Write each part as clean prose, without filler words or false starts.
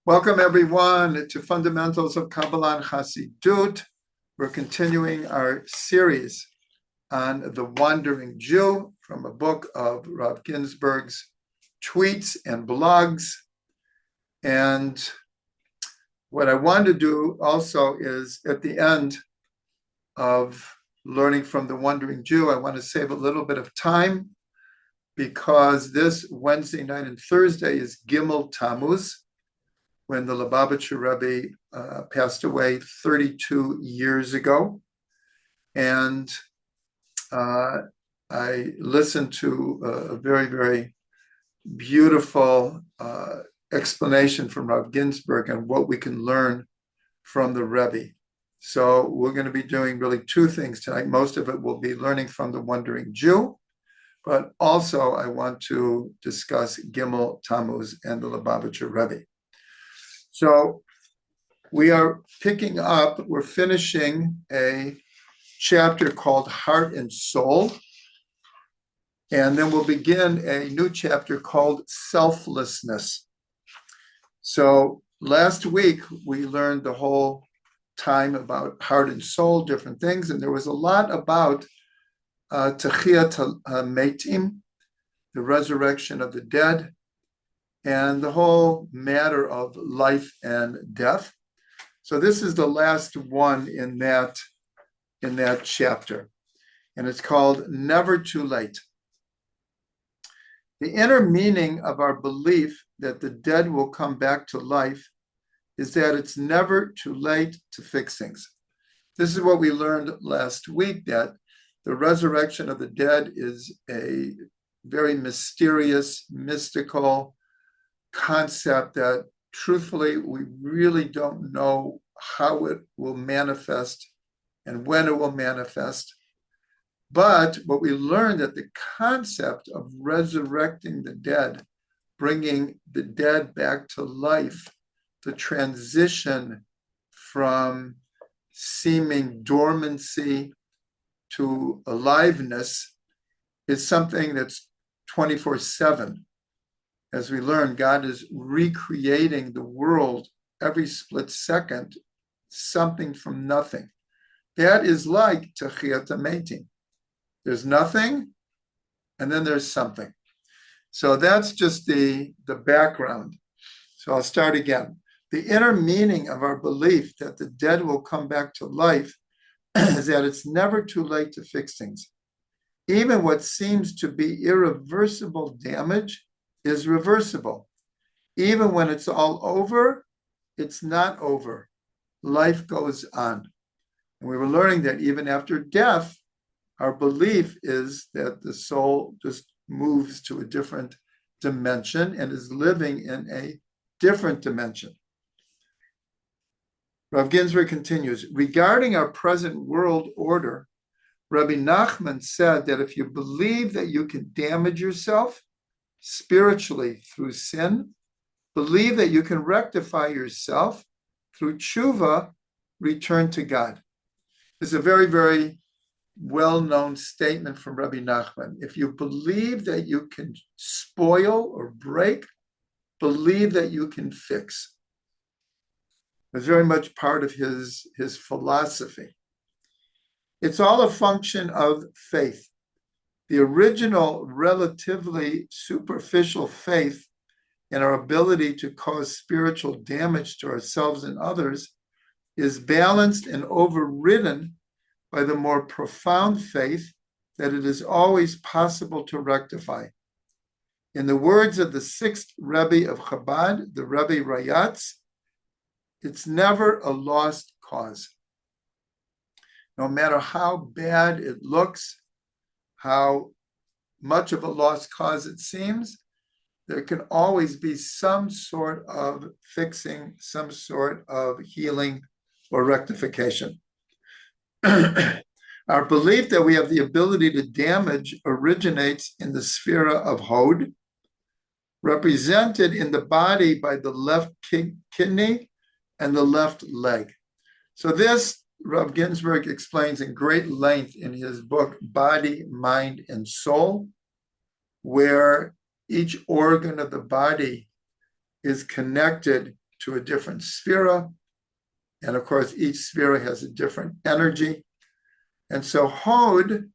Welcome, everyone, to Fundamentals of Kabbalah and Chassidut. We're continuing our series on the Wandering Jew from a book of Rav Ginsburg's tweets and blogs. And what I want to do also is at the end of learning from the Wandering Jew, I want to save a little bit of time because this Wednesday night and Thursday is Gimmel Tammuz, when the Lubavitcher Rebbe passed away 32 years ago. And I listened to a very, very beautiful explanation from Rav Ginsburg on what we can learn from the Rebbe. So we're going to be doing really two things tonight. Most of it will be learning from the Wandering Jew, but also I want to discuss Gimmel Tammuz and the Lubavitcher Rebbe. So we are picking up, we're finishing a chapter called Heart and Soul. And then we'll begin a new chapter called Selflessness. So last week, we learned the whole time about heart and soul, different things. And there was a lot about Techiyat HaMetim, the resurrection of the dead, and the whole matter of life and death. So this is the last one in that chapter, and it's called Never Too Late. The inner meaning of our belief that the dead will come back to life is that it's never too late to fix things. This is what we learned last week, that the resurrection of the dead is a very mysterious, mystical concept that truthfully we really don't know how it will manifest and when it will manifest. But what we learned, that the concept of resurrecting the dead, bringing the dead back to life, the transition from seeming dormancy to aliveness, is something that's 24/7. As we learn, God is recreating the world every split second, something from nothing. That is like Techiyat HaMetim. There's nothing, and then there's something. So that's just the background. So I'll start again. The inner meaning of our belief that the dead will come back to life is that it's never too late to fix things. Even what seems to be irreversible damage is reversible. Even when it's all over, it's not over. Life goes on. And we were learning that even after death, our belief is that the soul just moves to a different dimension and is living in a different dimension. Rav Ginsburg continues, regarding our present world order, Rabbi Nachman said that if you believe that you can damage yourself spiritually through sin, believe that you can rectify yourself through tshuva, return to God. This is a very, very well-known statement from Rabbi Nachman. If you believe that you can spoil or break, believe that you can fix. It's very much part of his philosophy. It's all a function of faith. The original, relatively superficial faith in our ability to cause spiritual damage to ourselves and others is balanced and overridden by the more profound faith that it is always possible to rectify. In the words of the sixth Rebbe of Chabad, the Rebbe Rayatz, it's never a lost cause. No matter how bad it looks, how much of a lost cause it seems, there can always be some sort of fixing, some sort of healing or rectification. Our belief that we have the ability to damage originates in the sphere of Hod, represented in the body by the left kidney and the left leg. So this, Rav Ginsburg explains in great length in his book, Body, Mind, and Soul, where each organ of the body is connected to a different sphere. And of course, each sphere has a different energy. And so Hod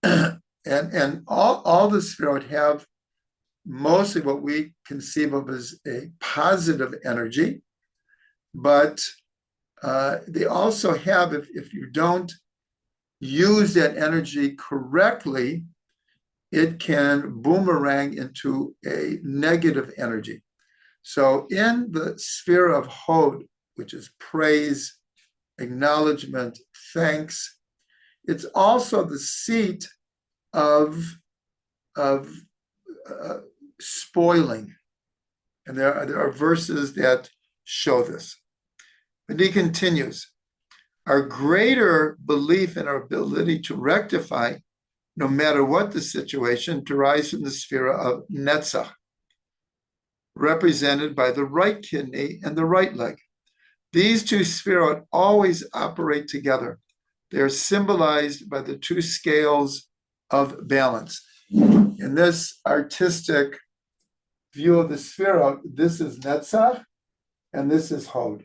and all the spherot have mostly what we conceive of as a positive energy, but they also have, if you don't use that energy correctly, it can boomerang into a negative energy. So in the sphere of Hod, which is praise, acknowledgement, thanks, it's also the seat of spoiling. And there are verses that show this. And he continues, our greater belief in our ability to rectify, no matter what the situation, derives from the sphere of Netzach, represented by the right kidney and the right leg. These two spheres always operate together. They are symbolized by the two scales of balance. In this artistic view of the sphere, this is Netzach and this is Hod.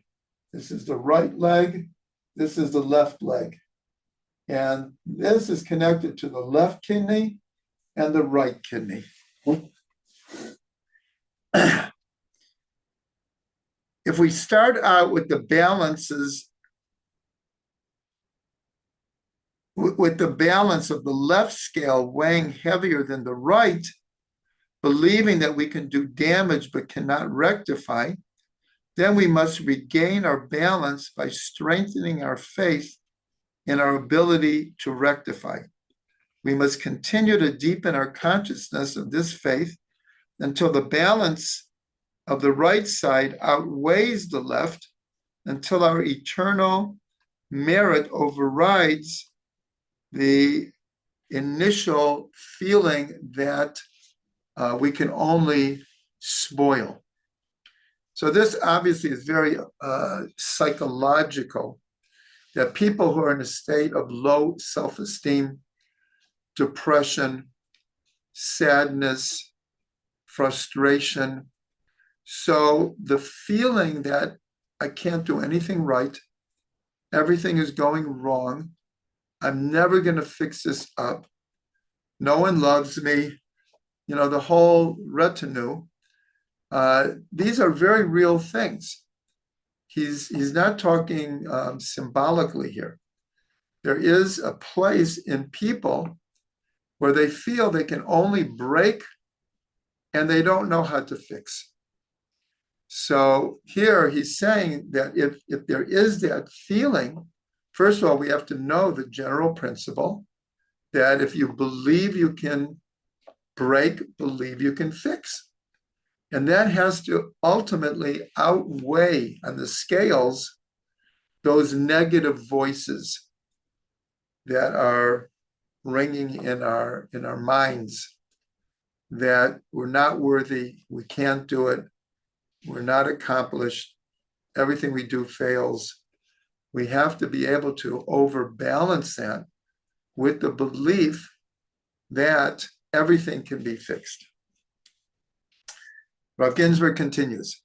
This is the right leg, this is the left leg. And this is connected to the left kidney and the right kidney. If we start out with the balances, with the balance of the left scale weighing heavier than the right, believing that we can do damage but cannot rectify, then we must regain our balance by strengthening our faith in our ability to rectify. We must continue to deepen our consciousness of this faith until the balance of the right side outweighs the left, until our eternal merit overrides the initial feeling that we can only spoil. So this obviously is very psychological, that people who are in a state of low self-esteem, depression, sadness, frustration, so the feeling that I can't do anything right, everything is going wrong, I'm never going to fix this up, no one loves me, the whole retinue, these are very real things. He's not talking symbolically here. There is a place in people where they feel they can only break and they don't know how to fix. So here he's saying that if there is that feeling, first of all, we have to know the general principle that if you believe you can break, believe you can fix. And that has to ultimately outweigh on the scales those negative voices that are ringing in our minds, that we're not worthy, we can't do it, we're not accomplished, everything we do fails. We have to be able to overbalance that with the belief that everything can be fixed. Rav Ginsburg continues,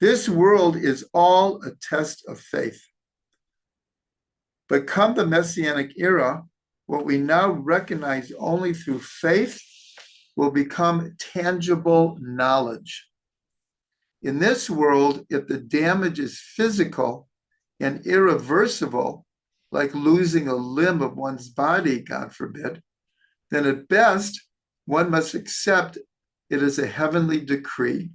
this world is all a test of faith. But come the Messianic era, what we now recognize only through faith will become tangible knowledge. In this world, if the damage is physical and irreversible, like losing a limb of one's body, God forbid, then at best, one must accept it is a heavenly decree,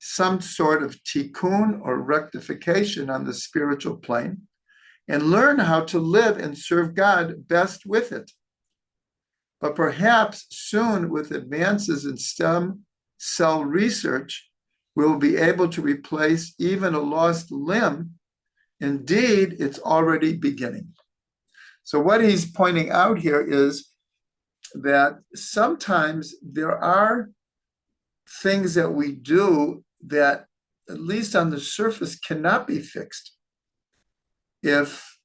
some sort of tikkun or rectification on the spiritual plane, and learn how to live and serve God best with it. But perhaps soon, with advances in stem cell research, we will be able to replace even a lost limb. Indeed, it's already beginning. So what he's pointing out here is that sometimes there are things that we do that, at least on the surface, cannot be fixed. If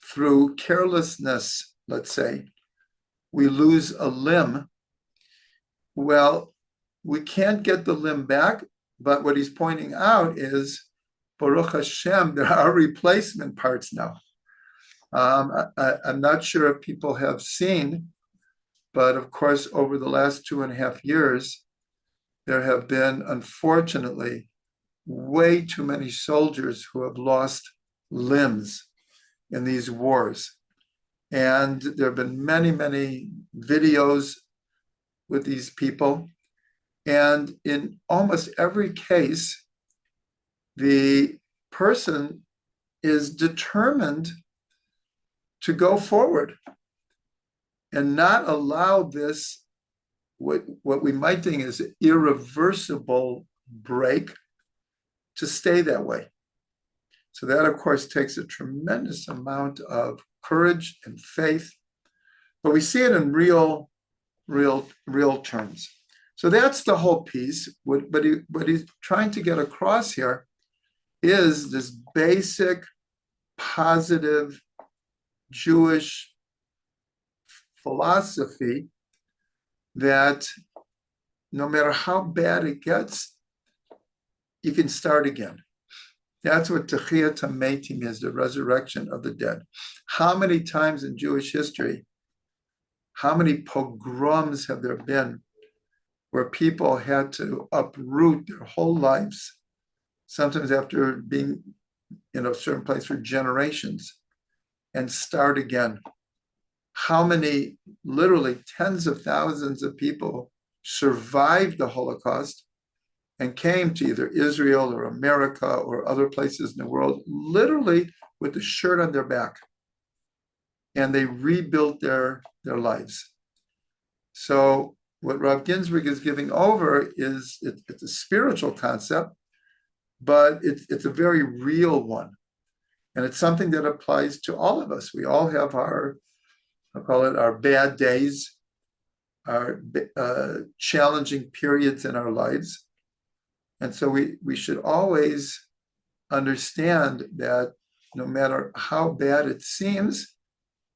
through carelessness, let's say, we lose a limb, well, we can't get the limb back, But what he's pointing out is, Baruch Hashem, there are replacement parts now. I'm not sure if people have seen, but of course, over the last 2.5 years, there have been, unfortunately, way too many soldiers who have lost limbs in these wars. And there have been many, many videos with these people. And in almost every case, the person is determined to go forward and not allow this, what we might think is an irreversible break, to stay that way. So that, of course, takes a tremendous amount of courage and faith, but we see it in real terms. So that's the whole piece. What he's trying to get across here is this basic, positive Jewish philosophy that no matter how bad it gets, you can start again. That's what Techiyat HaMetim is, the resurrection of the dead. How many times in Jewish history, how many pogroms have there been where people had to uproot their whole lives, sometimes after being in a certain place for generations, and start again? How many, literally tens of thousands of people survived the Holocaust and came to either Israel or America or other places in the world, literally with the shirt on their back, and they rebuilt their lives. So what Rav Ginsburg is giving over is, it's a spiritual concept, but it's a very real one. And it's something that applies to all of us. We all have our, I'll call it our bad days, our challenging periods in our lives. And so we should always understand that no matter how bad it seems,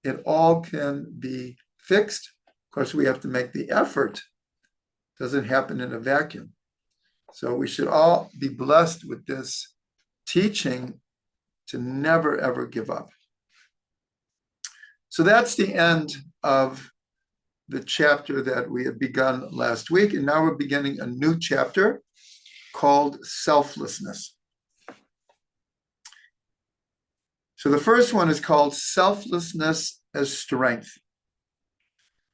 it all can be fixed. Of course, we have to make the effort. It doesn't happen in a vacuum. So we should all be blessed with this teaching to never, ever give up. So that's the end of the chapter that we had begun last week. And now we're beginning a new chapter called Selflessness. So the first one is called Selflessness as Strength.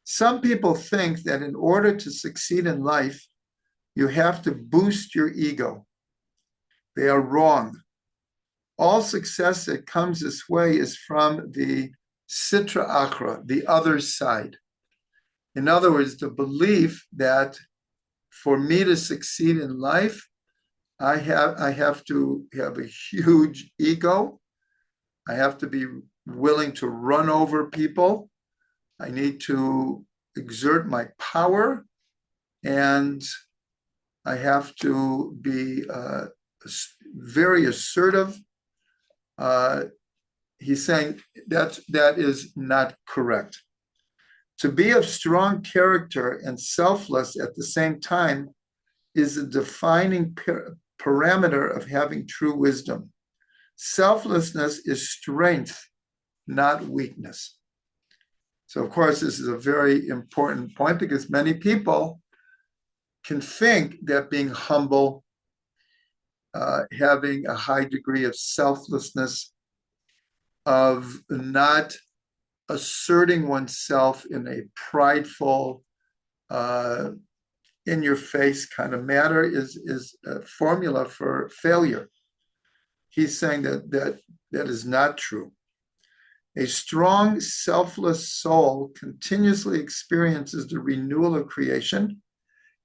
Some people think that in order to succeed in life, you have to boost your ego. They are wrong. All success that comes this way is from the Sitra Achra, the other side. In other words, the belief that for me to succeed in life, I have to have a huge ego. I have to be willing to run over people. I need to exert my power, and I have to be very assertive. He's saying that is not correct. To be of strong character and selfless at the same time is a defining parameter of having true wisdom. Selflessness is strength, not weakness. So, of course, this is a very important point because many people can think that being humble, having a high degree of selflessness, of not asserting oneself in a prideful, in-your-face kind of manner is a formula for failure. He's saying that is not true. A strong, selfless soul continuously experiences the renewal of creation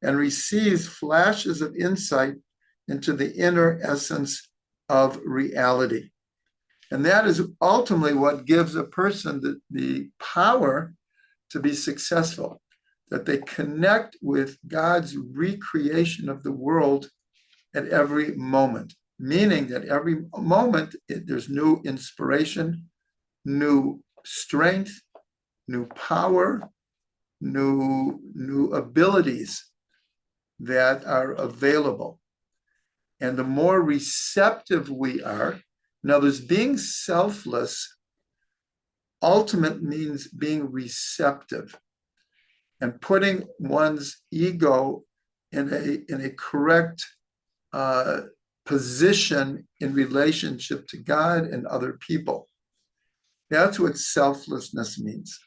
and receives flashes of insight into the inner essence of reality. And that is ultimately what gives a person the power to be successful, that they connect with God's recreation of the world at every moment, meaning that every moment there's new inspiration, new strength, new power, new abilities that are available. And the more receptive we are, in other words, being selfless ultimate means being receptive and putting one's ego in a correct position in relationship to God and other people. That's what selflessness means.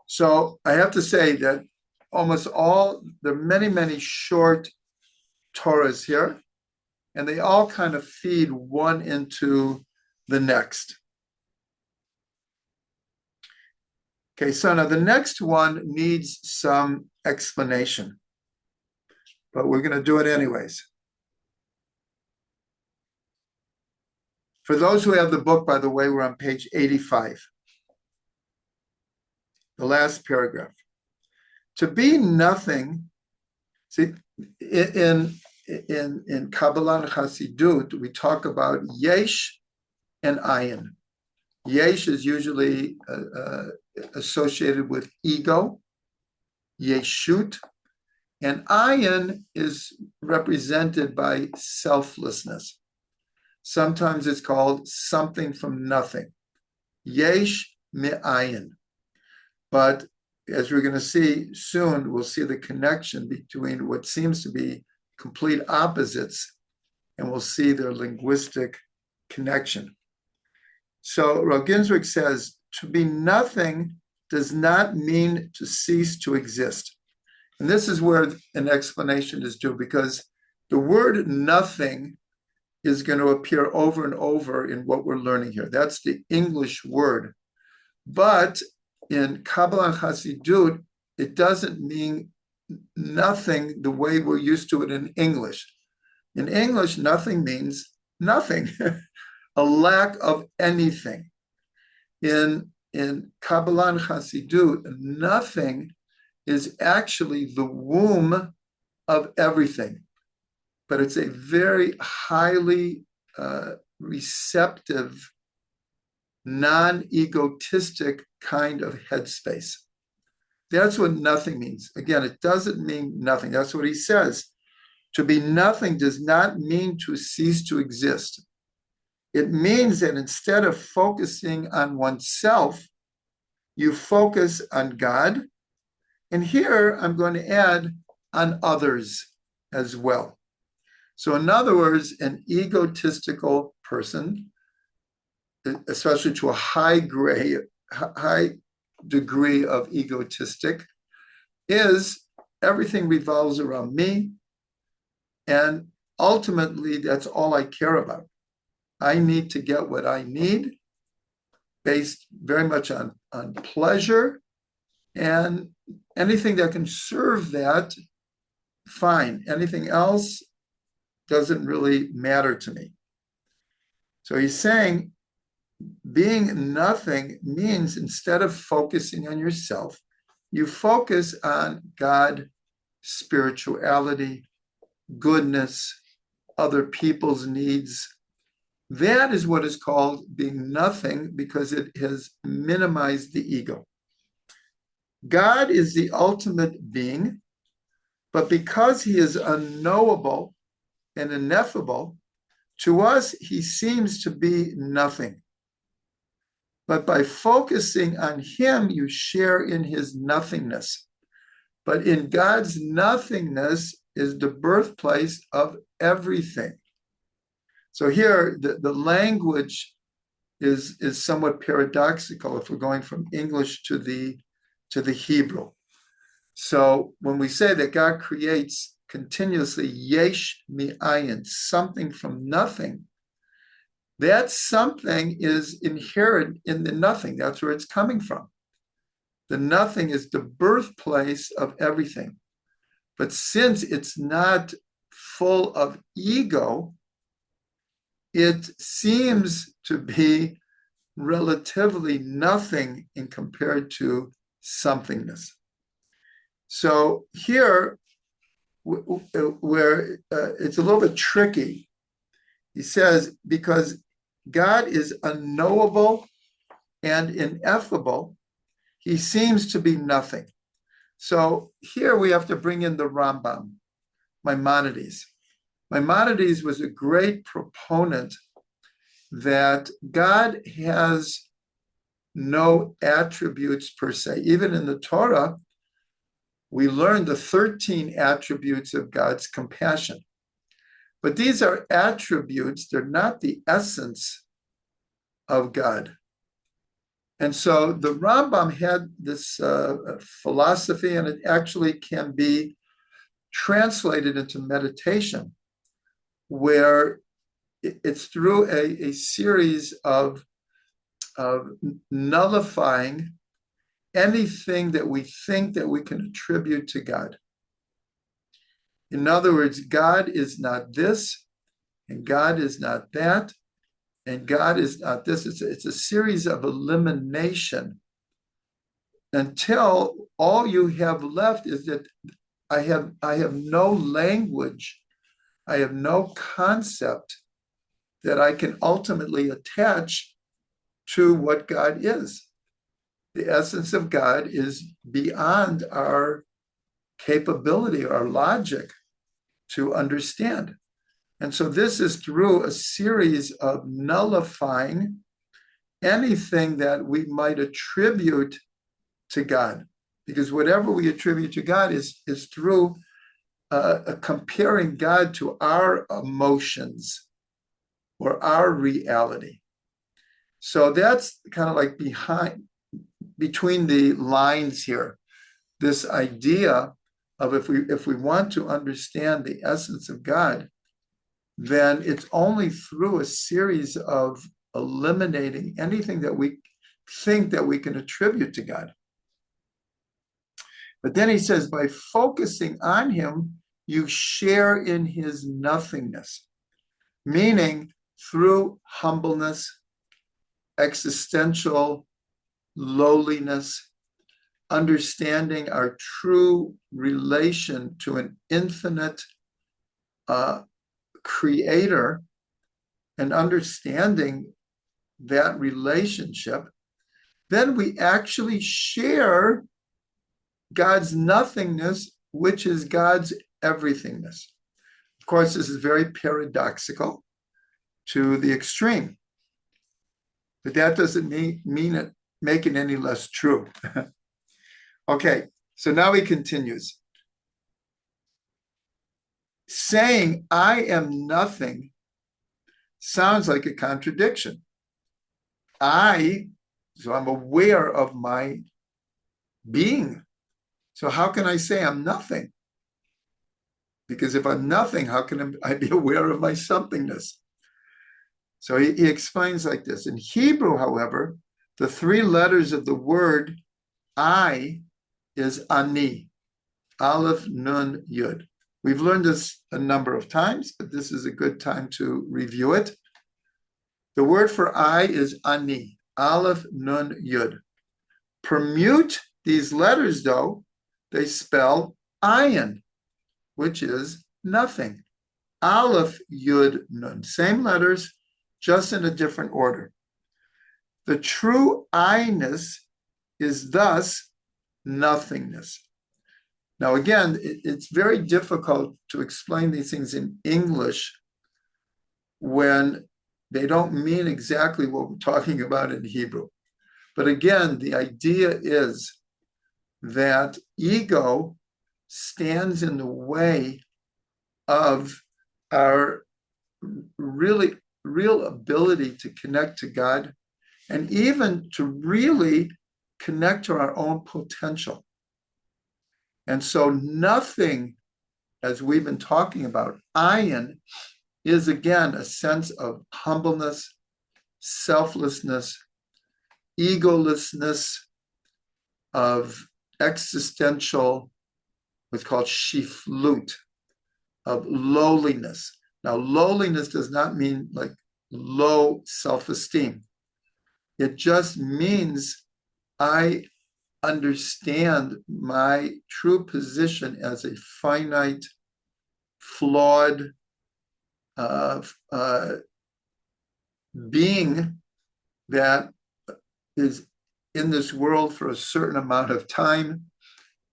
So I have to say that almost all, there are many, many short Torahs here, and they all kind of feed one into the next. Okay, so now the next one needs some explanation, but we're going to do it anyways. For those who have the book, by the way, we're on page 85, the last paragraph. To be nothing, see, in Kabbalah and Chassidut, we talk about Yesh and Ayin. Yesh is usually associated with ego, Yeshut, and Ayin is represented by selflessness. Sometimes it's called something from nothing, Yesh me'ayin. But as we're going to see soon, we'll see the connection between what seems to be complete opposites, and we'll see their linguistic connection. So Rav Ginsburg says, to be nothing does not mean to cease to exist. And this is where an explanation is due, because the word nothing is going to appear over and over in what we're learning here. That's the English word. But in Kabbalah and Chassidut, it doesn't mean nothing the way we're used to it in English. In English, nothing means nothing, a lack of anything. In Kabbalah and Chassidut, nothing is actually the womb of everything. But it's a very highly receptive, non-egotistic kind of headspace. That's what nothing means. Again, it doesn't mean nothing. That's what he says. To be nothing does not mean to cease to exist. It means that instead of focusing on oneself, you focus on God. And here I'm going to add on others as well. So in other words, an egotistical person, especially to a high degree of egotistic, is everything revolves around me. And ultimately, that's all I care about. I need to get what I need based very much on pleasure, and anything that can serve that, fine. Anything else doesn't really matter to me. So he's saying being nothing means instead of focusing on yourself, you focus on God, spirituality, goodness, other people's needs. That is what is called being nothing, because it has minimized the ego. God is the ultimate being, but because he is unknowable and ineffable, to us, he seems to be nothing. But by focusing on him, you share in his nothingness. But in God's nothingness is the birthplace of everything. So here, the language is somewhat paradoxical if we're going from English to the Hebrew. So when we say that God creates continuously Yesh Ayin, something from nothing, that something is inherent in the nothing. That's where it's coming from. The nothing is the birthplace of everything. But since it's not full of ego, it seems to be relatively nothing in compared to somethingness. So here, where it's a little bit tricky, he says, because God is unknowable and ineffable, he seems to be nothing. So here we have to bring in the Rambam, Maimonides. Maimonides was a great proponent that God has no attributes per se. Even in the Torah, we learn the 13 attributes of God's compassion. But these are attributes, they're not the essence of God. And so the Rambam had this philosophy, and it actually can be translated into meditation, where it's through a series of nullifying anything that we think that we can attribute to God. In other words, God is not this, and God is not that, and God is not this. It's a series of elimination until all you have left is that I have no language, I have no concept that I can ultimately attach to what God is. The essence of God is beyond our capability, our logic to understand. And so this is through a series of nullifying anything that we might attribute to God. Because whatever we attribute to God is through comparing God to our emotions or our reality. So that's kind of like between the lines here, this idea of if we want to understand the essence of God, then it's only through a series of eliminating anything that we think that we can attribute to God. But then he says, by focusing on him, you share in his nothingness, meaning through humbleness, existential lowliness, understanding our true relation to an infinite creator, and understanding that relationship, then we actually share God's nothingness, which is God's everythingness. Of course, this is very paradoxical to the extreme, but that doesn't mean it make it any less true. Okay, so now he continues. Saying I am nothing sounds like a contradiction. So I'm aware of my being. So how can I say I'm nothing? Because if I'm nothing, how can I be aware of my somethingness? So he explains like this. In Hebrew, however, the three letters of the word I is ani, aleph, nun, yud. We've learned this a number of times, but this is a good time to review it. The word for I is ani, aleph, nun, yud. Permute these letters, though, they spell ayin, which is nothing. Aleph, yud, nun. Same letters, just in a different order. The true I-ness is thus nothingness. Now, again, it's very difficult to explain these things in English when they don't mean exactly what we're talking about in Hebrew. But again, the idea is that ego stands in the way of our real ability to connect to God, and even to really connect to our own potential. And so nothing, as we've been talking about, Ayin, is again a sense of humbleness, selflessness, egolessness, of existential, what's called shiflut, of lowliness. Now, lowliness does not mean like low self-esteem. It just means I understand my true position as a finite, flawed being that is in this world for a certain amount of time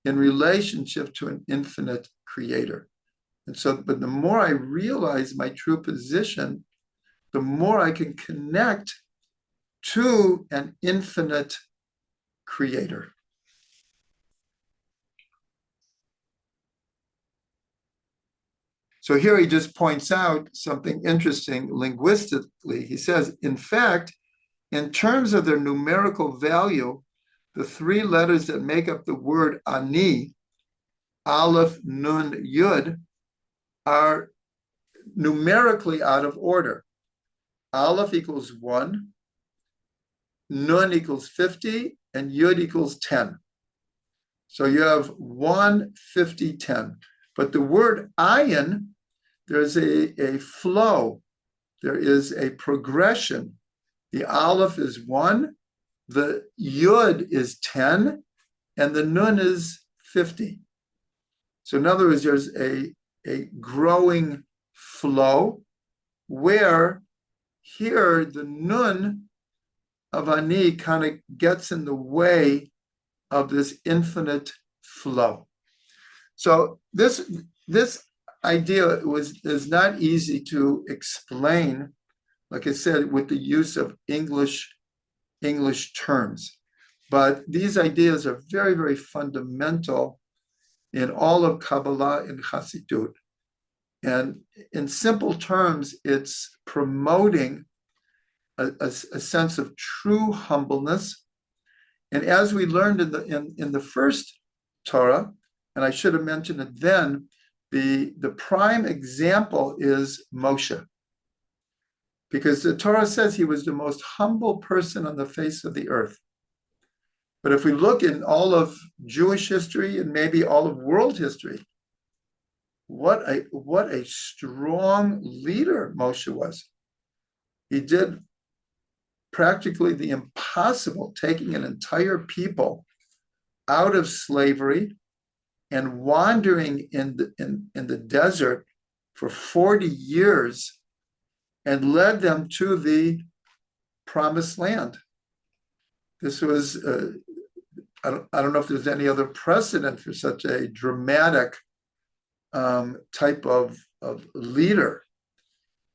in relationship to an infinite creator. And so, but the more I realize my true position, the more I can connect to an infinite creator. So here he just points out something interesting linguistically. He says, in fact, in terms of their numerical value, the three letters that make up the word ani, aleph, nun, yud, are numerically out of order. Aleph equals 1, nun equals 50, and yud equals 10. So you have 1, 50, 10. But the word ayin, there's a flow. There is a progression. The aleph is 1, the yud is 10, and the nun is 50. So in other words, there's a growing flow where here the nun of ani kind of gets in the way of this infinite flow. So this idea is not easy to explain, like I said, with the use of English terms. But these ideas are very, very fundamental in all of Kabbalah and Chassidut. And in simple terms, it's promoting a sense of true humbleness. And as we learned in the first Torah, and I should have mentioned it then, the prime example is Moshe. Because the Torah says he was the most humble person on the face of the earth. But if we look in all of Jewish history and maybe all of world history, what a strong leader Moshe was. He did practically the impossible, taking an entire people out of slavery and wandering in the desert for 40 years and led them to the promised land. This was, I don't know if there's any other precedent for such a dramatic type of leader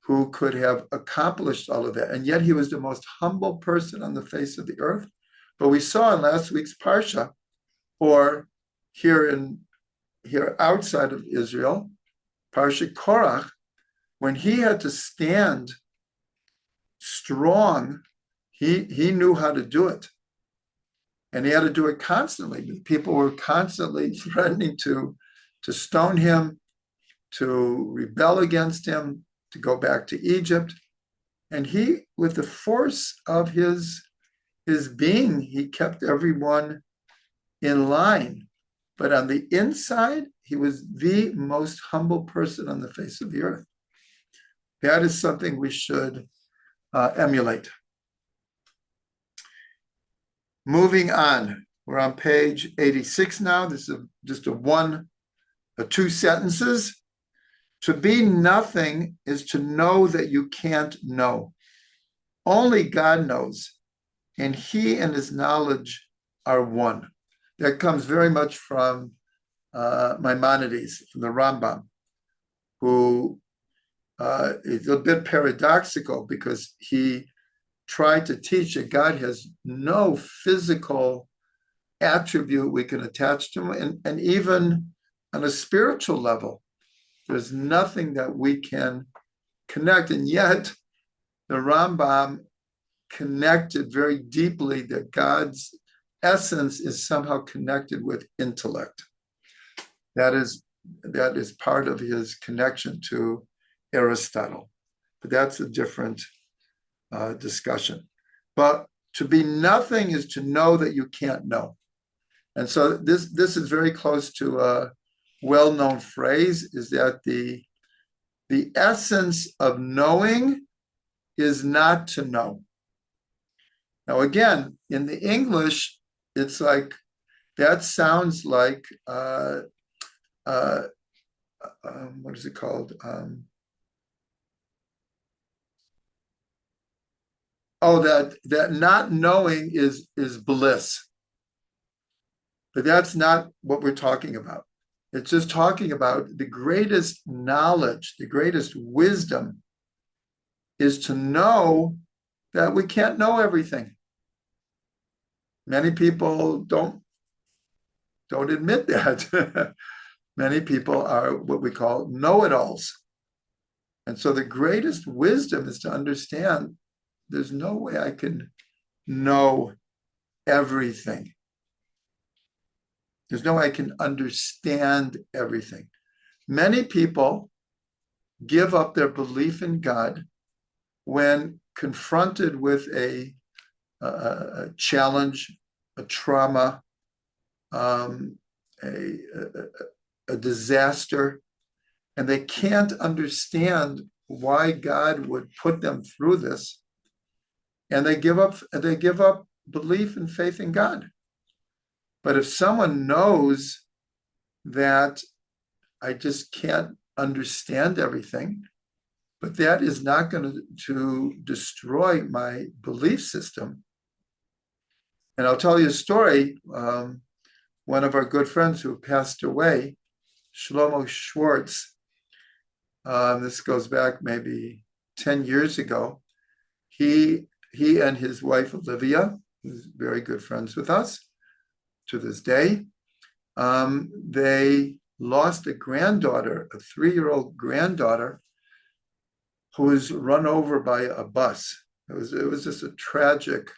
who could have accomplished all of that. And yet he was the most humble person on the face of the earth. But we saw in last week's Parsha, or here outside of Israel, Parsha Korach, when he had to stand strong, he knew how to do it. And he had to do it constantly. People were constantly threatening to stone him, to rebel against him, to go back to Egypt. And he, with the force of his being, he kept everyone in line. But on the inside, he was the most humble person on the face of the earth. That is something we should emulate. Moving on, we're on page 86 now. This is just two sentences. To be nothing is to know that you can't know. Only God knows, and he and his knowledge are one. That comes very much from Maimonides, from the Rambam, who is a bit paradoxical because he tried to teach that God has no physical attribute we can attach to him, and even on a spiritual level, there's nothing that we can connect. And yet, the Rambam connected very deeply that God's essence is somehow connected with intellect. That is part of his connection to Aristotle. But that's a different discussion. But to be nothing is to know that you can't know. And so this is very close to a well-known phrase, is that the essence of knowing is not to know. Now, again, in the English, it's like, that sounds like, what is it called? That not knowing is bliss. But that's not what we're talking about. It's just talking about the greatest knowledge, the greatest wisdom is to know that we can't know everything. Many people don't admit that. Many people are what we call know-it-alls. And so the greatest wisdom is to understand there's no way I can know everything. There's no way I can understand everything. Many people give up their belief in God when confronted with a challenge, a trauma, a disaster, and they can't understand why God would put them through this, and they give up belief and faith in God. But if someone knows that I just can't understand everything, but that is not going to destroy my belief system. And I'll tell you a story. One of our good friends who passed away, Shlomo Schwartz, this goes back maybe 10 years ago. He and his wife, Olivia, who's very good friends with us to this day, they lost a granddaughter, a 3-year-old granddaughter, who was run over by a bus. It was just a tragic.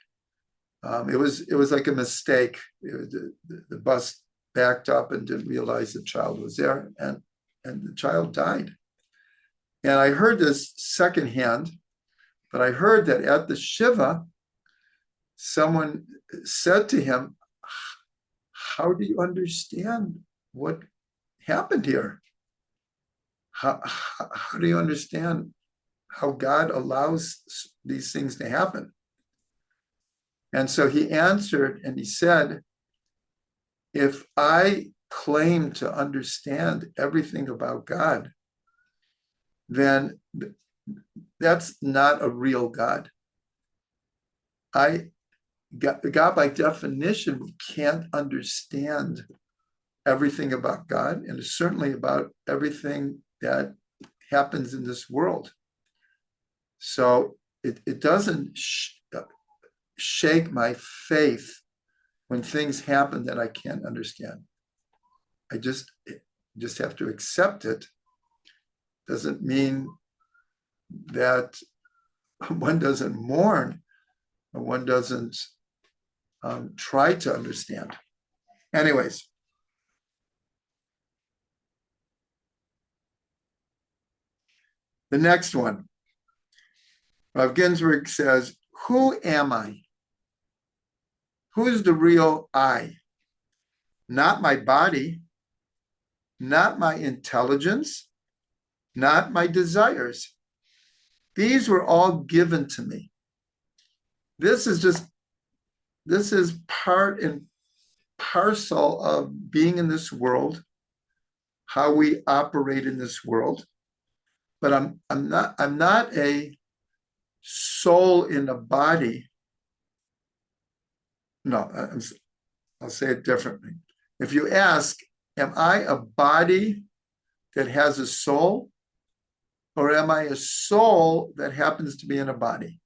It was like a mistake. The bus backed up and didn't realize the child was there, and the child died. And I heard this secondhand, but I heard that at the Shiva, someone said to him, "How do you understand what happened here? How do you understand how God allows these things to happen?" And so he answered and he said, "If I claim to understand everything about God, then that's not a real God. God by definition can't understand everything about God, and certainly about everything that happens in this world. So it doesn't shake my faith when things happen that I can't understand. I just have to accept it. Doesn't mean that one doesn't mourn or one doesn't try to understand. Anyways, the next one. Rav Ginsburg says, "Who am I? Who's the real I? Not my body, not my intelligence, not my desires. These were all given to me. This is part and parcel of being in this world, how we operate in this world. But I'm not a soul in a body." No, I'll say it differently. If you ask, am I a body that has a soul, or am I a soul that happens to be in a body?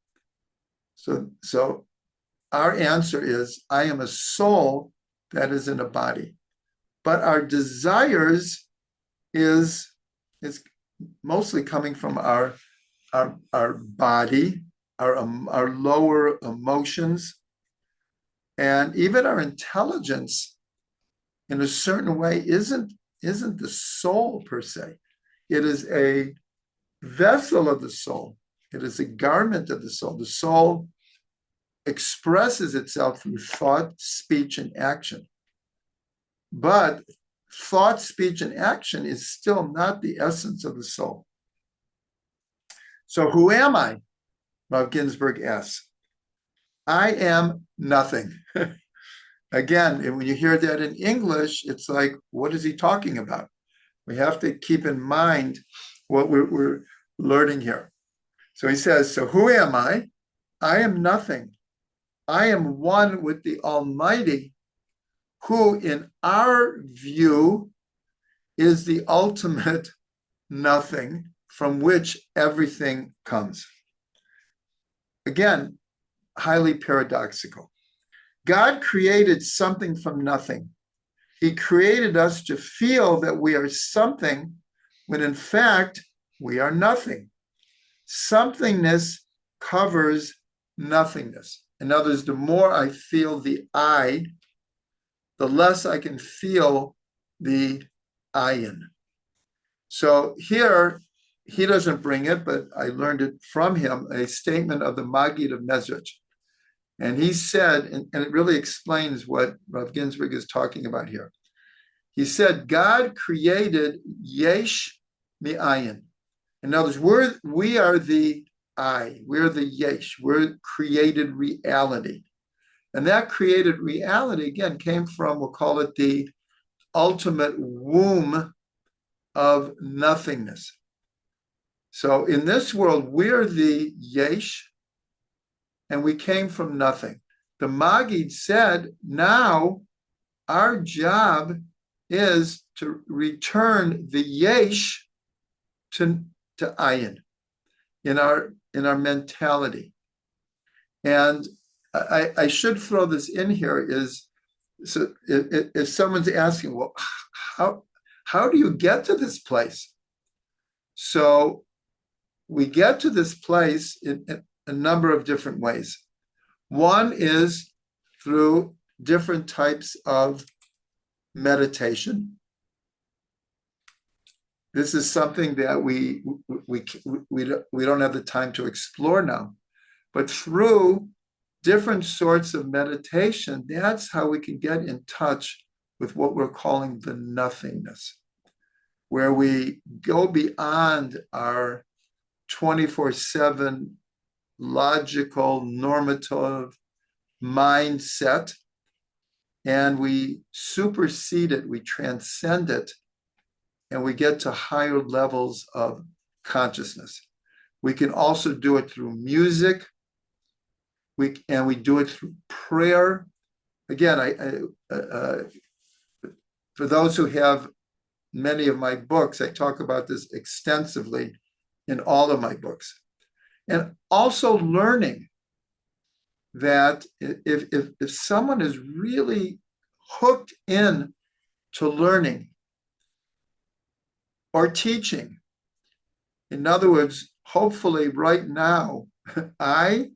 So our answer is, I am a soul that is in a body. But our desires is mostly coming from our body, our lower emotions, and even our intelligence in a certain way isn't the soul per se. It is a vessel of the soul. It is a garment of the soul. The soul expresses itself through thought, speech, and action. But thought, speech, and action is still not the essence of the soul. So who am I? Rav Ginsburg asks. I am nothing. Again, when you hear that in English, it's like, what is he talking about? We have to keep in mind what we're learning here. So he says, so who am I? I am nothing. I am one with the Almighty, who in our view is the ultimate nothing from which everything comes. Again, highly paradoxical. God created something from nothing. He created us to feel that we are something when in fact we are nothing. Somethingness covers nothingness. In other words, the more I feel the I, the less I can feel the Ayin. So here, he doesn't bring it, but I learned it from him, a statement of the Maggid of Mezrich. And he said, and it really explains what Rav Ginsburg is talking about here. He said, God created Yesh mi Ayin. In other words, we are the I, we're the Yesh, we're created reality. And that created reality, again, came from, we'll call it the ultimate womb of nothingness. So in this world, we're the Yesh, and we came from nothing. The Maggid said, now our job is to return the Yesh to Ayin in our mentality. And I should throw this in here is, so if someone's asking, well, how do you get to this place? So we get to this place in a number of different ways. One is through different types of meditation. This is something that we don't have the time to explore now, but through different sorts of meditation, that's how we can get in touch with what we're calling the nothingness, where we go beyond our 24/7 logical, normative mindset, and we supersede it, we transcend it, and we get to higher levels of consciousness. We can also do it through music, we do it through prayer. Again, for those who have many of my books, I talk about this extensively in all of my books. And also learning that if someone is really hooked in to learning or teaching, in other words, hopefully right now, I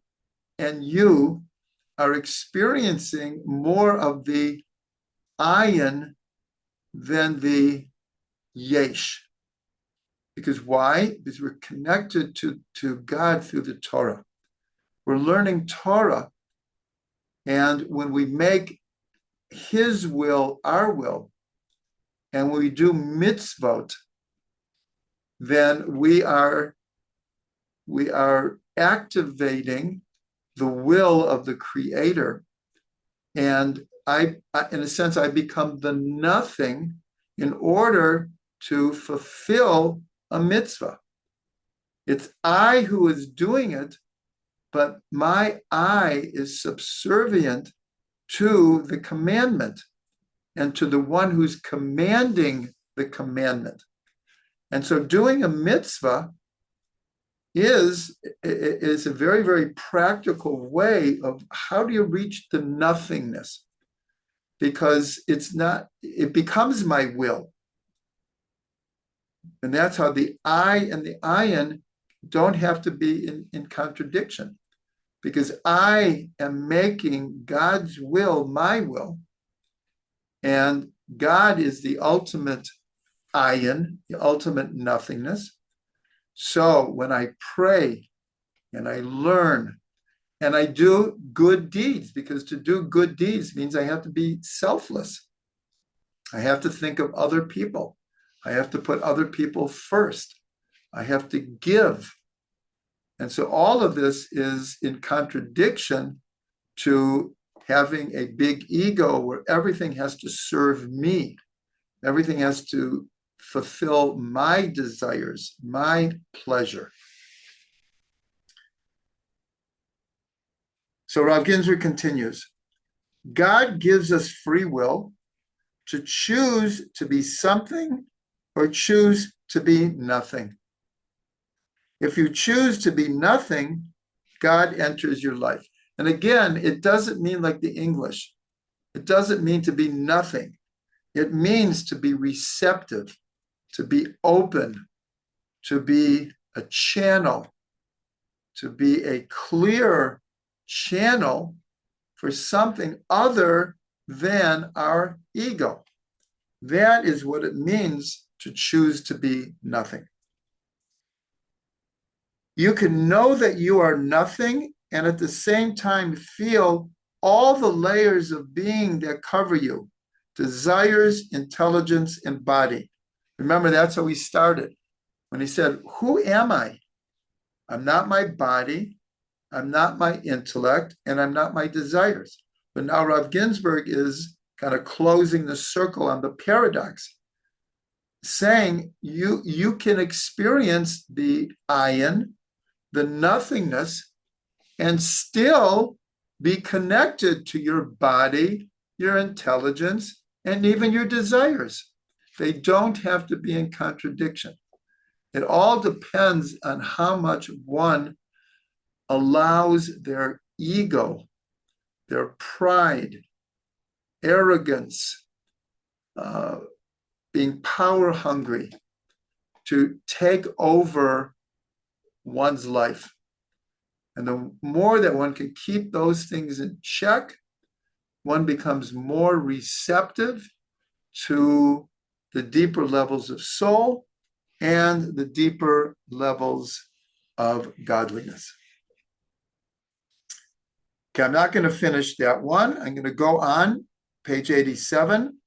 and you are experiencing more of the Ayin than the Yesh. Because why? Because we're connected to God through the Torah. We're learning Torah, and when we make His will our will, and when we do mitzvot, then we are activating the will of the Creator. And I in a sense, I become the nothing in order to fulfill a mitzvah. It's I who is doing it, but my I is subservient to the commandment and to the one who's commanding the commandment. And so doing a mitzvah is a very, very practical way of how do you reach the nothingness? Because it becomes my will. And that's how the I and the Ayin don't have to be in contradiction, because I am making God's will my will, and God is the ultimate Ayin, the ultimate nothingness. So when I pray and I learn and I do good deeds, because to do good deeds means I have to be selfless. I have to think of other people. I have to put other people first. I have to give. And so all of this is in contradiction to having a big ego where everything has to serve me. Everything has to fulfill my desires, my pleasure. So Rav Ginsburg continues, God gives us free will to choose to be something or choose to be nothing. If you choose to be nothing, God enters your life. And again, it doesn't mean like the English. It doesn't mean to be nothing. It means to be receptive, to be open, to be a channel, to be a clear channel for something other than our ego. That is what it means to choose to be nothing. You can know that you are nothing and at the same time feel all the layers of being that cover you: desires, intelligence, and body. Remember, that's how he started. When he said, who am I? I'm not my body, I'm not my intellect, and I'm not my desires. But now Rav Ginsburg is kind of closing the circle on the paradox, saying you can experience the Ayin, the nothingness, and still be connected to your body, your intelligence, and even your desires. They don't have to be in contradiction. It all depends on how much one allows their ego, their pride, arrogance, being power hungry, to take over one's life. And the more that one can keep those things in check, one becomes more receptive to the deeper levels of soul and the deeper levels of godliness. Okay, I'm not going to finish that one. I'm going to go on page 87,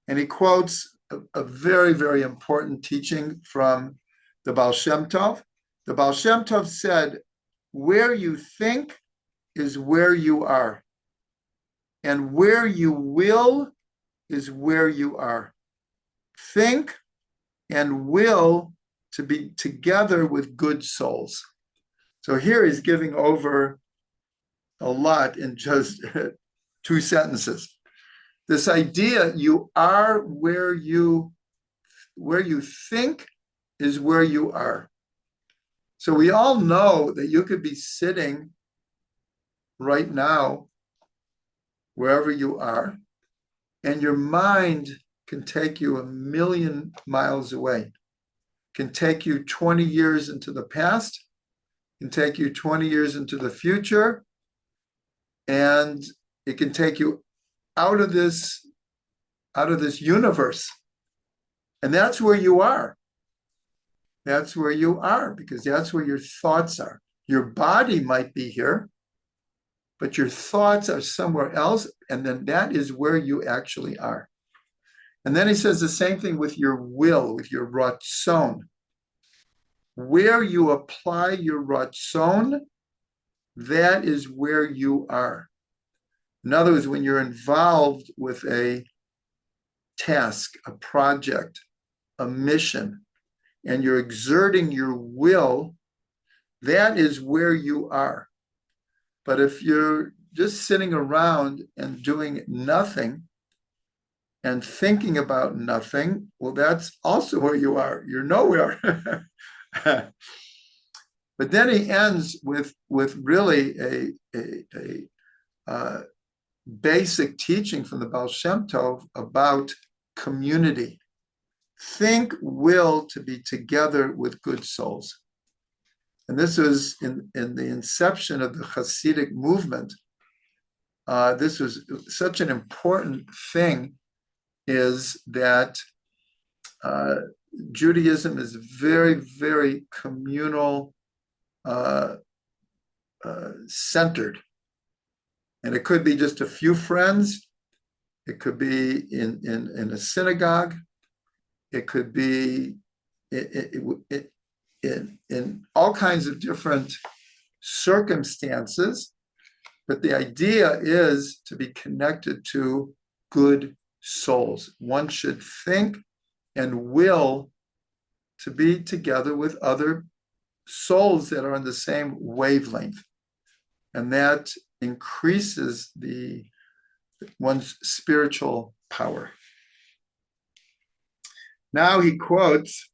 and he quotes a very, very important teaching from the Baal Shem Tov. The Baal Shem Tov said, where you think is where you are, and where you will is where you are. Think and will to be together with good souls. So here he's giving over a lot in just 2 sentences. This idea, you are where you think is where you are. So we all know that you could be sitting right now, wherever you are, and your mind can take you 1,000,000 miles away, can take you 20 years into the past, can take you 20 years into the future, and it can take you out of this universe. And that's where you are. That's where you are, because that's where your thoughts are. Your body might be here, but your thoughts are somewhere else, and then that is where you actually are. And then he says the same thing with your will, with your ratzon. Where you apply your ratzon, that is where you are. In other words, when you're involved with a task, a project, a mission, and you're exerting your will, that is where you are. But if you're just sitting around and doing nothing and thinking about nothing, well, that's also where you are. You're nowhere. But then he ends with really a basic teaching from the Baal Shem Tov about community. Think will to be together with good souls. And this was in the inception of the Hasidic movement. This was such an important thing, is that Judaism is very, very communal centered. And it could be just a few friends. It could be in a synagogue. It could be in all kinds of different circumstances. But the idea is to be connected to good souls. One should think and will to be together with other souls that are on the same wavelength. And that increases one's spiritual power. Now he quotes,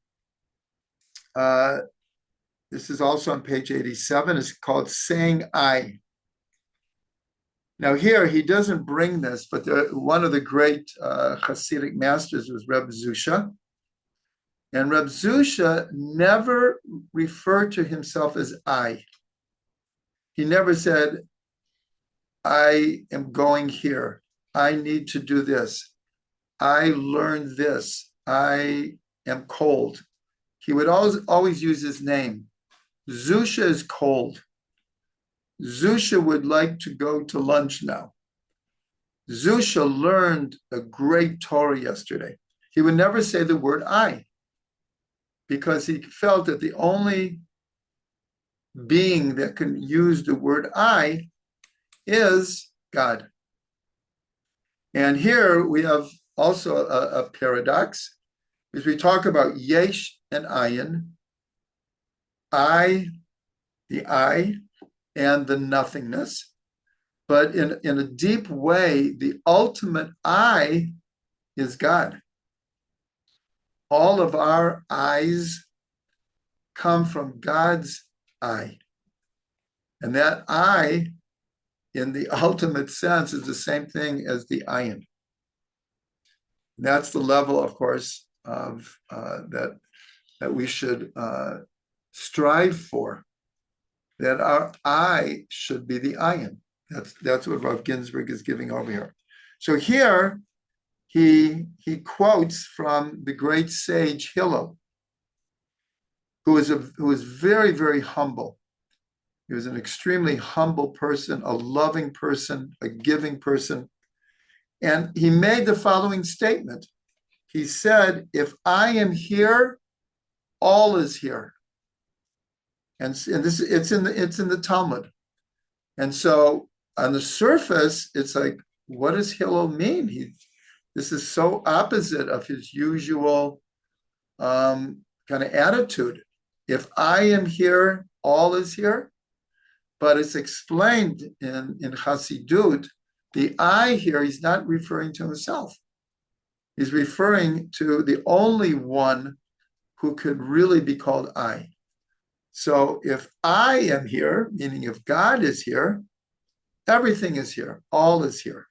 this is also on page 87, it's called Saying I. Now here, he doesn't bring this, but one of the great Hasidic masters was Reb Zusha. And Reb Zusha never referred to himself as I. He never said, I am going here. I need to do this. I learned this. I am cold. He would always use his name. Zusha is cold. Zusha would like to go to lunch now. Zusha learned a great Torah yesterday. He would never say the word I, because he felt that the only being that can use the word I is God. And here we have also a paradox, because we talk about Yesh and Ayin, the I, and the nothingness. But in a deep way, the ultimate I is God. All of our eyes come from God's I. And that I, in the ultimate sense, is the same thing as the Ayin. That's the level, of course, of that we should strive for. That our I should be the Ayin. That's what Rav Ginsburg is giving over here. So here he quotes from the great sage Hillel, who was very, very humble. He was an extremely humble person, a loving person, a giving person. And he made the following statement. He said, if I am here, all is here. And this it's in the Talmud. And so on the surface, it's like, what does Hillel mean? This is so opposite of his usual kind of attitude. If I am here, all is here. But it's explained in Chassidut, the I here, he's not referring to himself. He's referring to the only one who could really be called I. So if I am here, meaning if God is here, everything is here, all is here.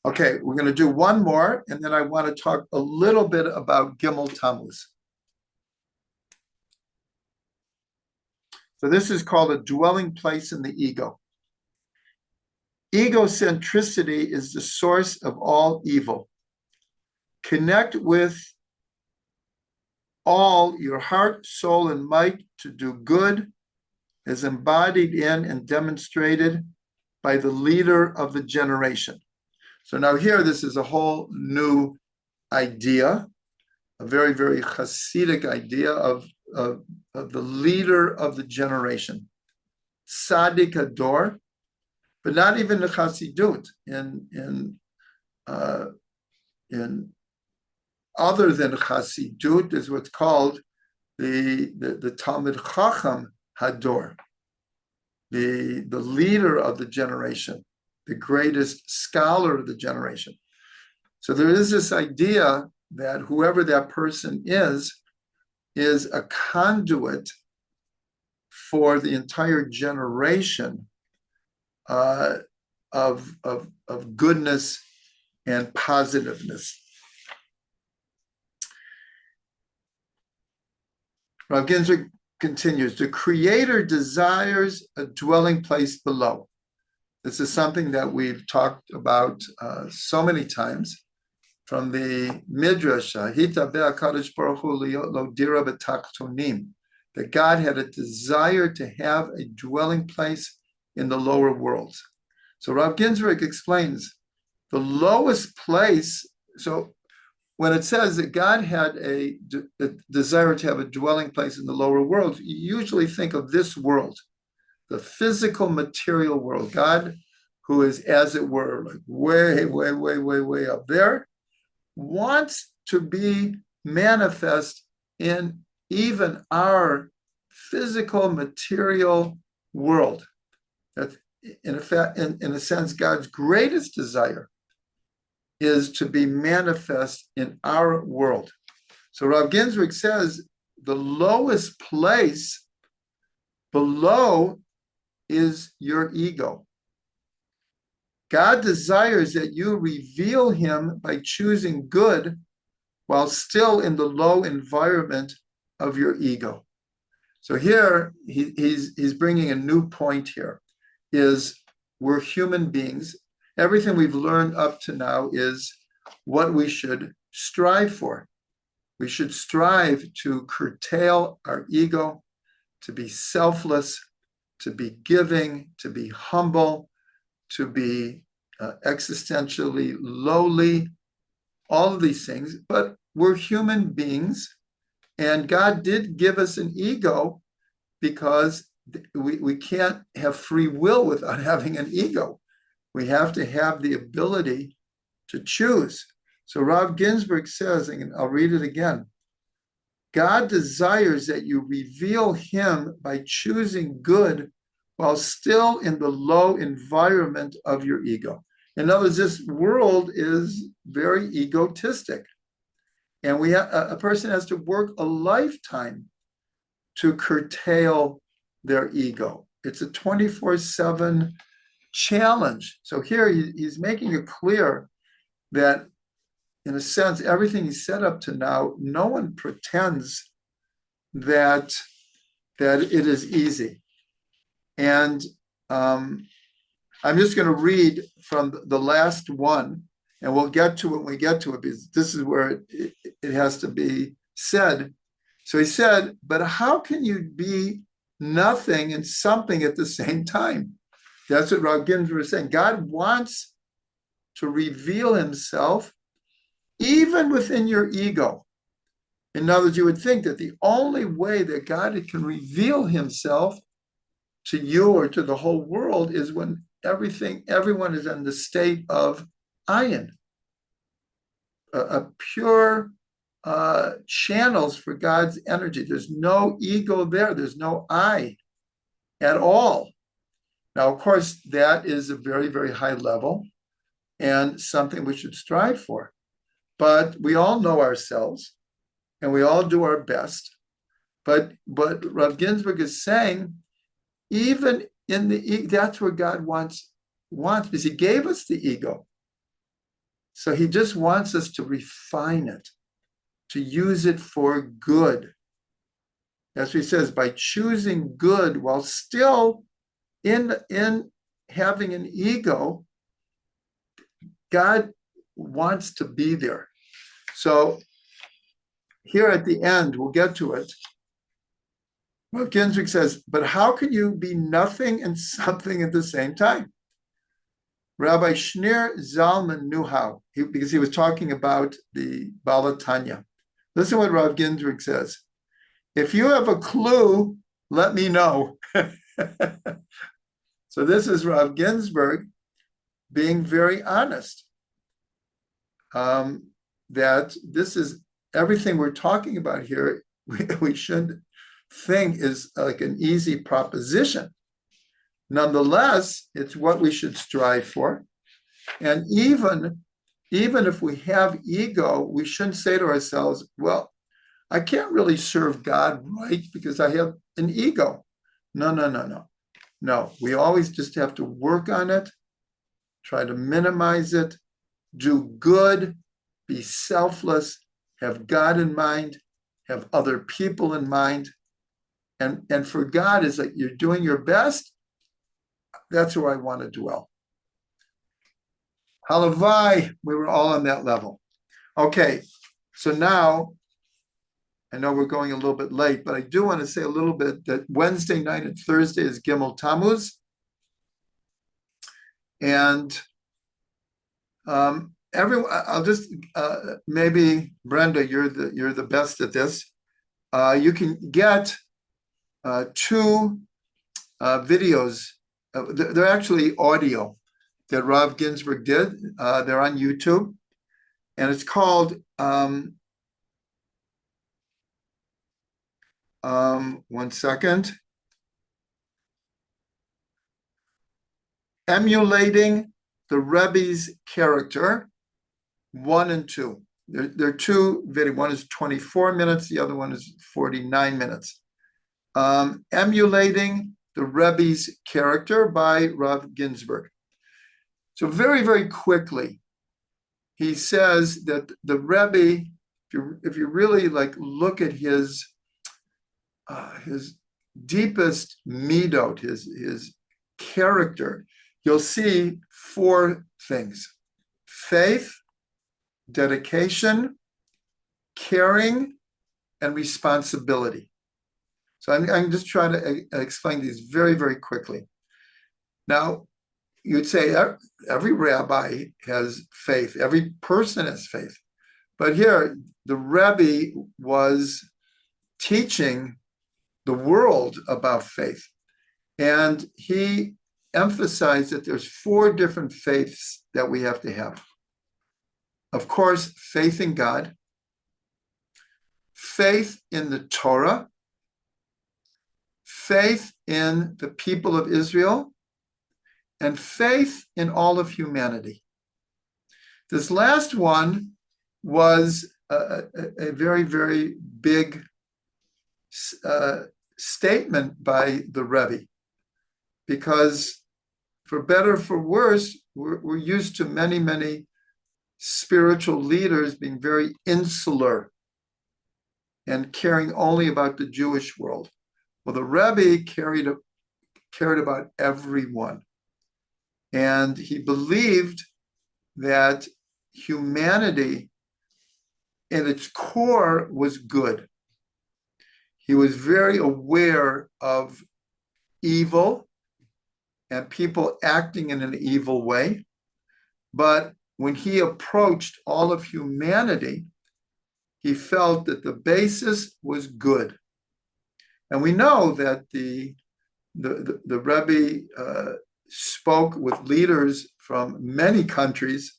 Okay, we're going to do one more, and then I want to talk a little bit about Gimmel Tammuz. So this is called a dwelling place in the ego. Egocentricity is the source of all evil. Connect with all your heart, soul, and might to do good, as embodied in and demonstrated by the leader of the generation. So now here, this is a whole new idea, a very, very Hasidic idea of the leader of the generation, Tzaddik Ador, but not even the Chassidut. In other than Chassidut is what's called the Talmid Chacham Hador, the leader of the generation, the greatest scholar of the generation. So there is this idea that whoever that person is a conduit for the entire generation of goodness and positiveness. Rav Ginsburg continues, the Creator desires a dwelling place below. This is something that we've talked about so many times from the Midrash, that God had a desire to have a dwelling place in the lower worlds. So Rav Ginsburg explains the lowest place. So when it says that God had a desire to have a dwelling place in the lower worlds, you usually think of this world, the physical material world. God, who is, as it were, like way, way, way, way, way up there, wants to be manifest in even our physical material world. That in a sense, God's greatest desire is to be manifest in our world. So Rav Ginsburg says the lowest place below is your ego. God desires that you reveal him by choosing good while still in the low environment of your ego. So here he's bringing a new point here, is we're human beings. Everything we've learned up to now is what we should strive for. We should strive to curtail our ego, to be selfless, to be giving, to be humble, to be existentially lowly, all of these things. But we're human beings, and God did give us an ego because we can't have free will without having an ego. We have to have the ability to choose. So Rav Ginsburg says, and I'll read it again, God desires that you reveal him by choosing good while still in the low environment of your ego. In other words, this world is very egotistic. And a person has to work a lifetime to curtail their ego. It's a 24/7 challenge. So here he's making it clear that, in a sense, everything he said up to now, no one pretends that it is easy. And I'm just going to read from the last one, and we'll get to it when we get to it, because this is where it has to be said. So he said, but how can you be nothing and something at the same time? That's what Rav Ginsburg was saying. God wants to reveal himself even within your ego. In other words, you would think that the only way that God can reveal himself to you or to the whole world is when everyone is in the state of Ayin, a pure channels for God's energy. There's no ego there. There's no I at all. Now, of course, that is a very, very high level and something we should strive for. But we all know ourselves and we all do our best. But Rav Ginsburg is saying, even in the that's where God wants, because he gave us the ego. So he just wants us to refine it, to use it for good. As he says, by choosing good while still in having an ego, God wants to be there. So here at the end, we'll get to it. Well, Ginsburg says, but how can you be nothing and something at the same time? Rabbi Shneur Zalman knew how, because he was talking about the Bala Tanya. Listen to what Rav Ginsburg says. If you have a clue, let me know. So this is Rav Ginsburg being very honest. That this is everything we're talking about here, we shouldn't think is like an easy proposition. Nonetheless, it's what we should strive for. And even if we have ego, we shouldn't say to ourselves, well, I can't really serve God right because I have an ego. No, we always just have to work on it, try to minimize it, do good, be selfless, have God in mind, have other people in mind. And for God is that you're doing your best. That's where I want to dwell. Halavai, we were all on that level. Okay, so now, I know we're going a little bit late, but I do want to say a little bit that Wednesday night and Thursday is Gimmel Tammuz. And everyone, I'll just, maybe Brenda, you're the best at this. You can get two videos. They're actually audio that Rav Ginsburg did. They're on YouTube, and it's called one second. emulating the Rebbe's character, 1 and 2. There are two videos. One is 24 minutes, the other one is 49 minutes. Emulating the Rebbe's character by Rav Ginsburg. So very, very quickly, he says that the Rebbe, if you really like look at his deepest midot, his character, you'll see 4 things: faith, dedication, caring, and responsibility. So I'm just trying to explain these very, very quickly. Now, you'd say every rabbi has faith, every person has faith. But here, the Rebbe was teaching the world about faith. And he emphasized that there's 4 different faiths that we have to have. Of course, faith in God, faith in the Torah, faith in the people of Israel, and faith in all of humanity. This last one was a very, very big statement by the Rebbe, because for better or for worse, we're used to many, many spiritual leaders being very insular and caring only about the Jewish world. Well, the Rebbe cared about everyone. And he believed that humanity in its core was good. He was very aware of evil and people acting in an evil way. But when he approached all of humanity, he felt that the basis was good. And we know that the Rebbe spoke with leaders from many countries,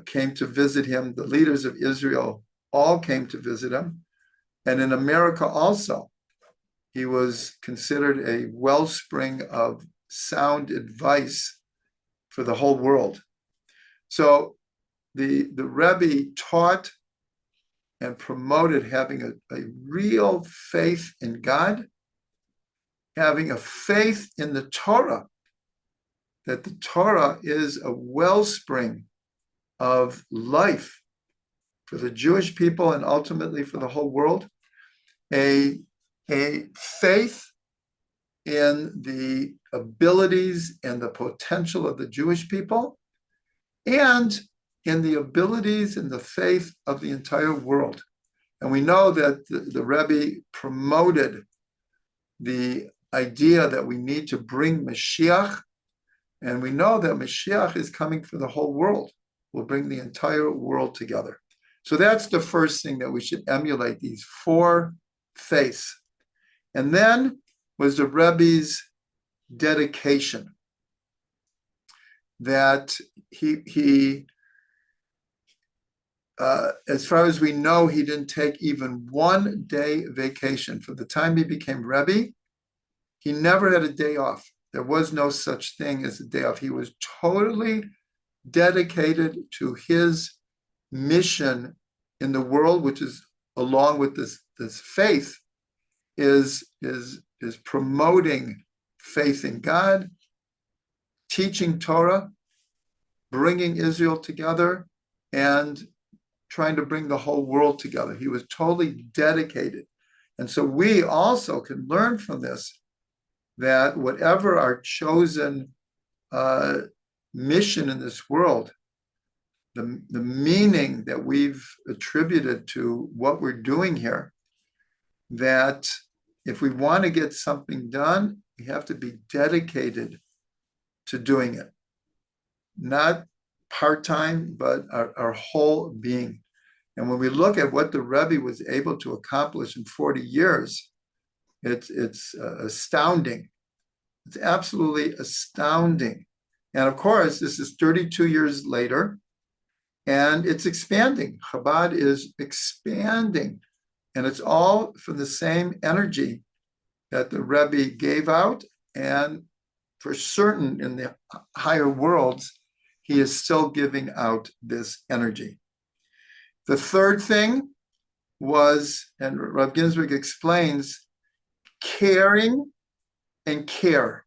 came to visit him. The leaders of Israel all came to visit him. And in America also, he was considered a wellspring of sound advice for the whole world. So the Rebbe taught and promoted having a real faith in God, having a faith in the Torah, that the Torah is a wellspring of life for the Jewish people and ultimately for the whole world, a faith in the abilities and the potential of the Jewish people, and in the abilities and the faith of the entire world. And we know that the Rebbe promoted the idea that we need to bring Mashiach, and we know that Mashiach is coming for the whole world. Will bring the entire world together. So that's the first thing that we should emulate, these 4 faiths. And then was the Rebbe's dedication, that he as far as we know, he didn't take even 1 day vacation. From the time he became Rebbe, he never had a day off. There was no such thing as a day off. He was totally dedicated to his mission in the world, which is, along with this faith, is promoting faith in God, teaching Torah, bringing Israel together, and trying to bring the whole world together. He was totally dedicated. And so we also can learn from this that whatever our chosen mission in this world, the meaning that we've attributed to what we're doing here, that if we want to get something done, we have to be dedicated to doing it. Not part-time, but our whole being. And when we look at what the Rebbe was able to accomplish in 40 years, it's astounding. It's absolutely astounding. And of course, this is 32 years later, and it's expanding. Chabad is expanding. And it's all from the same energy that the Rebbe gave out and for certain in the higher worlds, he is still giving out this energy. The third thing was, and Rav Ginsburg explains, caring and care.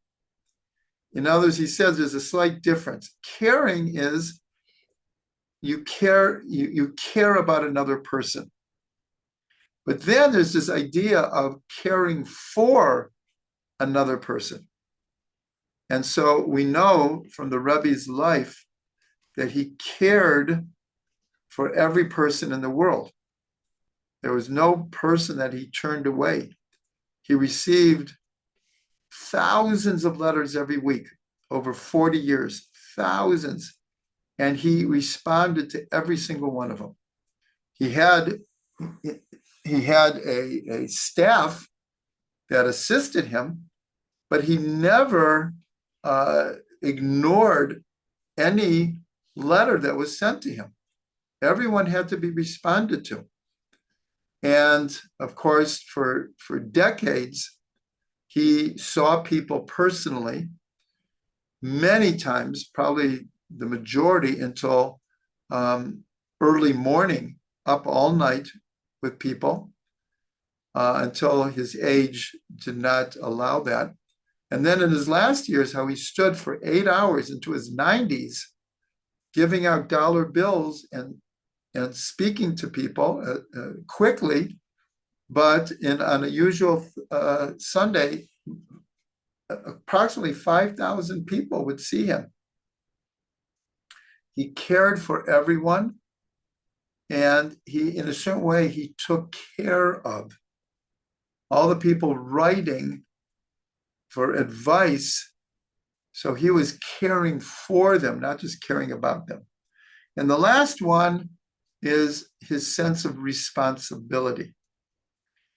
In other words, he says there's a slight difference. Caring is you care about another person. But then there's this idea of caring for another person. And so we know from the Rebbe's life that he cared for every person in the world. There was no person that he turned away. He received thousands of letters every week, over 40 years, thousands. And he responded to every single one of them. He had a staff that assisted him, but he never ignored any letter that was sent to him. Everyone had to be responded to. And of course, for decades, he saw people personally, many times, probably the majority until early morning, up all night with people, until his age did not allow that. And then in his last years, how he stood for 8 hours into his 90s, giving out dollar bills and speaking to people quickly, but on a usual Sunday, approximately 5,000 people would see him. He cared for everyone, and he, in a certain way, he took care of all the people writing for advice. So he was caring for them, not just caring about them. And the last one is his sense of responsibility.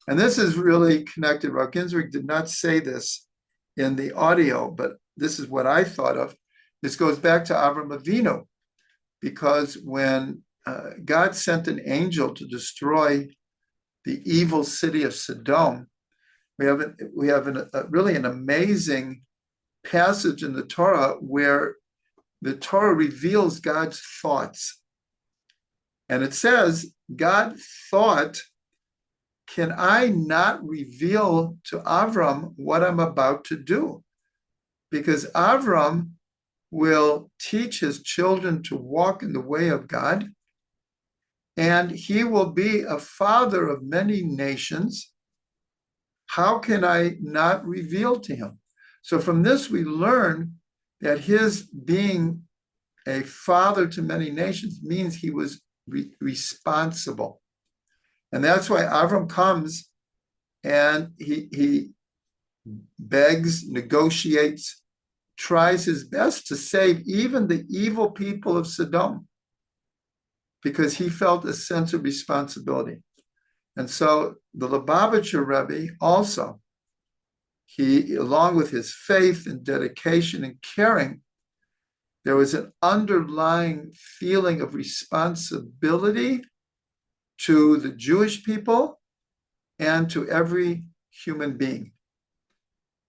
And this is really connected. Rav Ginsburg did not say this in the audio, but this is what I thought of. This goes back to Avram Avinu, because when God sent an angel to destroy the evil city of Sodom, we have really an amazing passage in the Torah where the Torah reveals God's thoughts. And it says, God thought, can I not reveal to Avram what I'm about to do? Because Avram will teach his children to walk in the way of God, and he will be a father of many nations. How can I not reveal to him? So from this, we learn that his being a father to many nations means he was responsible. And that's why Avram comes and he begs, negotiates, tries his best to save even the evil people of Sodom, because he felt a sense of responsibility. And so the Lubavitcher Rebbe also, he, along with his faith and dedication and caring, there was an underlying feeling of responsibility to the Jewish people and to every human being.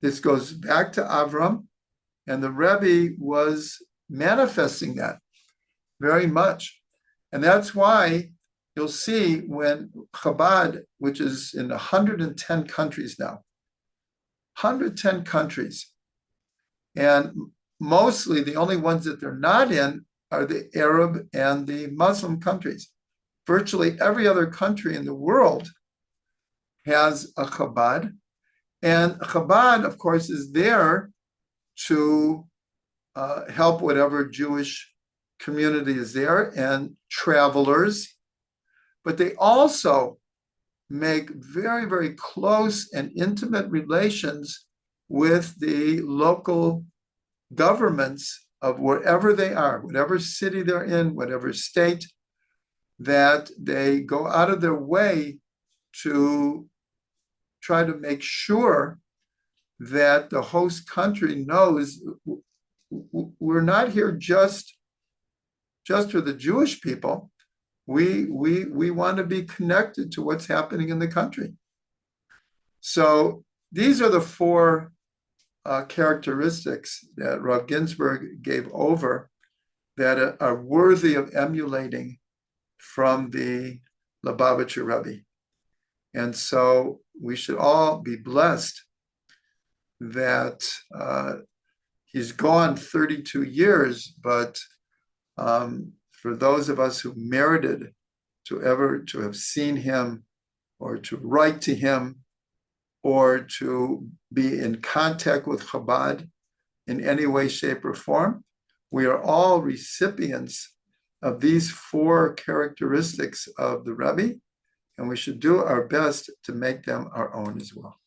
This goes back to Avram, and the Rebbe was manifesting that very much. And that's why you'll see when Chabad, which is in 110 countries now, 110 countries, and mostly the only ones that they're not in are the Arab and the Muslim countries. Virtually every other country in the world has a Chabad. And Chabad, of course, is there to help whatever Jewish community is there and travelers. But they also make very, very close and intimate relations with the local governments of wherever they are, whatever city they're in, whatever state, that they go out of their way to try to make sure that the host country knows we're not here just for the Jewish people. We want to be connected to what's happening in the country. So these are the four characteristics that Rav Ginsburg gave over that are worthy of emulating from the Lubavitcher Rebbe. And so we should all be blessed that he's gone 32 years, but for those of us who merited to have seen him or to write to him or to be in contact with Chabad in any way, shape, or form, we are all recipients of these 4 characteristics of the Rebbe, and we should do our best to make them our own as well.